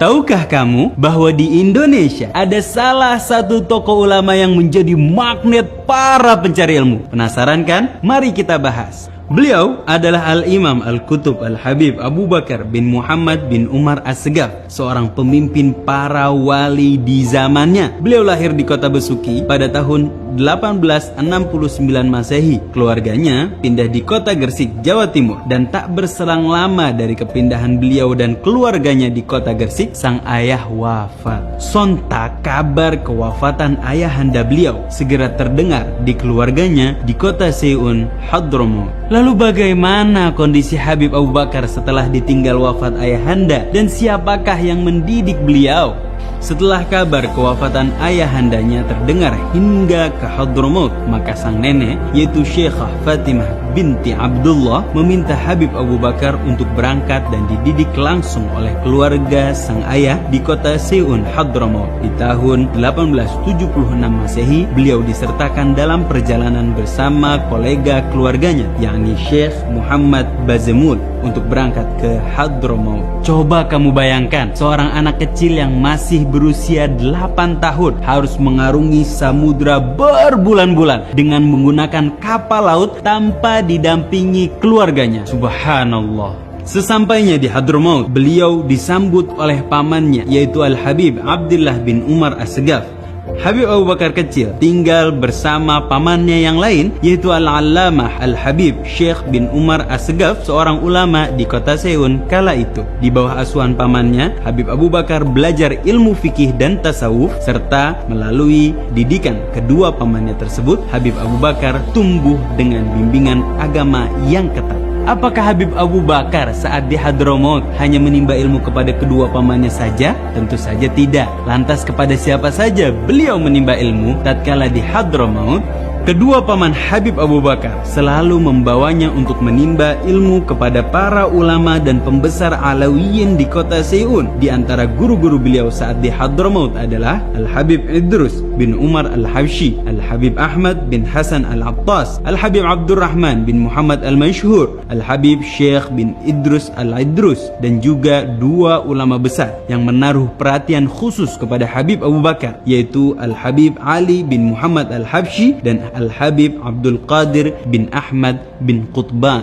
Tahukah kamu bahwa di Indonesia ada salah satu tokoh ulama yang menjadi magnet para pencari ilmu? Penasaran kan? Mari kita bahas. Beliau adalah Al-Imam Al-Qutub Al-Habib Abu Bakar bin Muhammad bin Umar As-Segaf, seorang pemimpin para wali di zamannya. Beliau lahir di kota Besuki pada tahun 1869 Masehi. Keluarganya pindah di kota Gresik, Jawa Timur, dan tak berselang lama dari kepindahan beliau dan keluarganya di kota Gresik, sang ayah wafat. Sontak kabar kewafatan ayahanda beliau segera terdengar di keluarganya di kota Seun, Hadramaut. Lalu bagaimana kondisi Habib Abu Bakar setelah ditinggal wafat ayahanda, dan siapakah yang mendidik beliau? Setelah kabar kewafatan ayahandanya terdengar hingga ke Hadramaut, maka sang nenek, yaitu Syekhah Fatimah binti Abdullah, meminta Habib Abu Bakar untuk berangkat dan dididik langsung oleh keluarga sang ayah di kota Seun, Hadramaut. Di tahun 1876 Masehi, beliau disertakan dalam perjalanan bersama kolega keluarganya, yakni Syekh Muhammad Bazemul, untuk berangkat ke Hadramaut. Coba kamu bayangkan, seorang anak kecil yang masih berusia 8 tahun harus mengarungi samudra berbulan-bulan dengan menggunakan kapal laut tanpa didampingi keluarganya. Subhanallah. Sesampainya di Hadramaut, beliau disambut oleh pamannya, yaitu Al-Habib Abdullah bin Umar As-Segaf. Habib Abu Bakar kecil tinggal bersama pamannya yang lain, yaitu Al-Allamah Al-Habib Syekh bin Umar As-Segaf, seorang ulama di kota Seun kala itu. Di bawah asuhan pamannya, Habib Abu Bakar belajar ilmu fikih dan tasawuf, serta melalui didikan kedua pamannya tersebut, Habib Abu Bakar tumbuh dengan bimbingan agama yang ketat. Apakah Habib Abu Bakar saat di Hadramaut hanya menimba ilmu kepada kedua pamannya saja? Tentu saja tidak. Lantas kepada siapa saja beliau menimba ilmu tatkala di Hadramaut? Kedua paman Habib Abu Bakar selalu membawanya untuk menimba ilmu kepada para ulama dan pembesar Alawiyin di kota Seun. Di antara guru-guru beliau saat di Hadramaut adalah Al-Habib Idrus bin Umar Al-Habsyi, Al-Habib Ahmad bin Hasan Al-Attas, Al-Habib Abdurrahman bin Muhammad Al-Masyhur, Al-Habib Syekh bin Idrus Al-Idrus, dan juga dua ulama besar yang menaruh perhatian khusus kepada Habib Abu Bakar, yaitu Al-Habib Ali bin Muhammad Al-Habsyi dan Al-Habib Abdul Qadir bin Ahmad bin Qutban.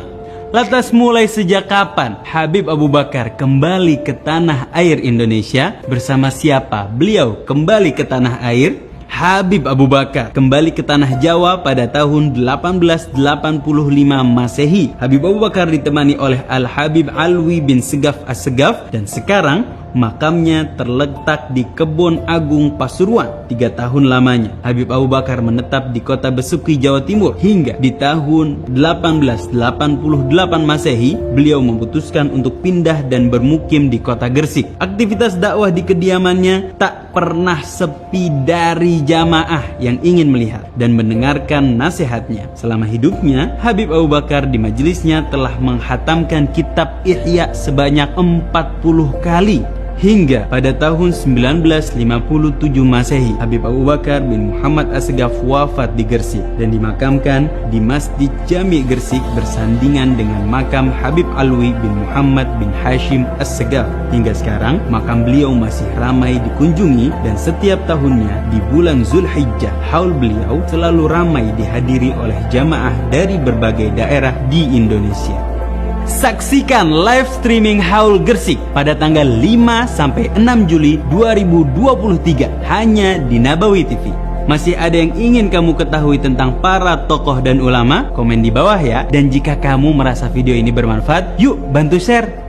Lantas mulai sejak kapan Habib Abu Bakar kembali ke tanah air Indonesia? Bersama siapa beliau kembali ke tanah air? Habib Abu Bakar kembali ke tanah Jawa pada tahun 1885 Masehi. Habib Abu Bakar ditemani oleh Al-Habib Alwi bin Segaf As-Segaf, dan sekarang makamnya terletak di Kebon Agung Pasuruan 3 tahun lamanya. Habib Abu Bakar menetap di kota Besuki, Jawa Timur hingga di tahun 1888 Masehi beliau memutuskan untuk pindah dan bermukim di kota Gresik. Aktivitas dakwah di kediamannya tak pernah sepi dari jamaah yang ingin melihat dan mendengarkan nasihatnya. Selama hidupnya, Habib Abu Bakar di majelisnya telah menghatamkan kitab Ihya sebanyak 40 kali. Hingga pada tahun 1957 Masehi, Habib Abu Bakar bin Muhammad As-Segaf wafat di Gresik dan dimakamkan di Masjid Jami Gresik bersandingan dengan makam Habib Alwi bin Muhammad bin Hashim As-Segaf. Hingga sekarang, makam beliau masih ramai dikunjungi, dan setiap tahunnya di bulan Zulhijjah, haul beliau selalu ramai dihadiri oleh jamaah dari berbagai daerah di Indonesia. Saksikan live streaming Haul Gresik pada tanggal 5-6 Juli 2023 hanya di Nabawi TV. Masih ada yang ingin kamu ketahui tentang para tokoh dan ulama? Komen di bawah ya. Dan jika kamu merasa video ini bermanfaat, yuk bantu share.